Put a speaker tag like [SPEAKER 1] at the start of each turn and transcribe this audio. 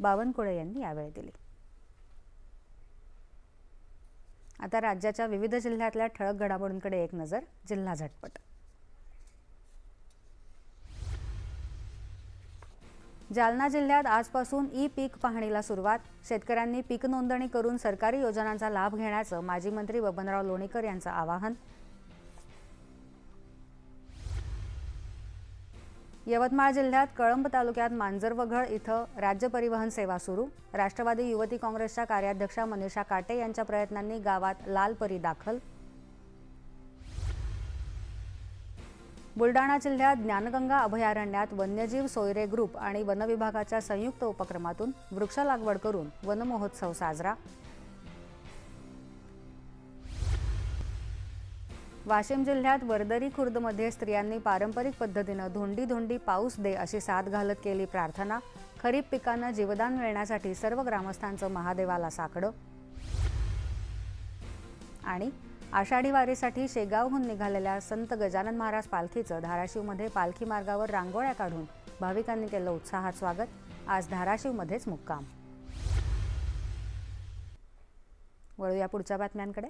[SPEAKER 1] बावनकुळे यांनी यावेळी दिली। आता राज्याच्या विविध जिल्ह्यातल्या ठळक घडामोडींकडे एक नजर। जिल्हा झटपट। जालना जिल्ह्यात आजपासून ई-पीक पाहणीला सुरुवात। शेतकऱ्यांनी पीक नोंदणी करून सरकारी योजनांचा लाभ घेण्याचं माजी मंत्री बबनराव लोणीकर यांचं आवाहन। यवतमाळ जिल्ह्यात कळंब तालुक्यात मांजरवघळ इथं राज्य परिवहन सेवा सुरू। राष्ट्रवादी युवती काँग्रेसच्या कार्याध्यक्षा मनीषा काटे यांच्या प्रयत्नांनी गावात लाल परी दाखल। बुलडाणा जिल्ह्यात ज्ञानगंगा अभयारण्यात वन्यजीव सोयरे ग्रुप आणि वन विभागाच्या संयुक्त उपक्रमातून वृक्ष लागवड करून वन महोत्सव साजरा। वाशिम जिल्ह्यात वर्दरी खुर्दमध्ये स्त्रियांनी पारंपरिक पद्धतीने धोंडी धोंडी पाऊस दे अशी साद घालत केली प्रार्थना। खरीप पिकांना जीवदान मिळण्यासाठी सर्व ग्रामस्थांचं महादेवाला साकडं। आणि आषाढी वारीसाठी शेगावहून निघालेल्या संत गजानन महाराज पालखीचं धाराशिवमध्ये पालखी मार्गावर रांगोळ्या काढून भाविकांनी केलं उत्साहात स्वागत। आज धाराशिवमध्येच मुक्काम। वळूया पुढच्या बातम्यांकडे।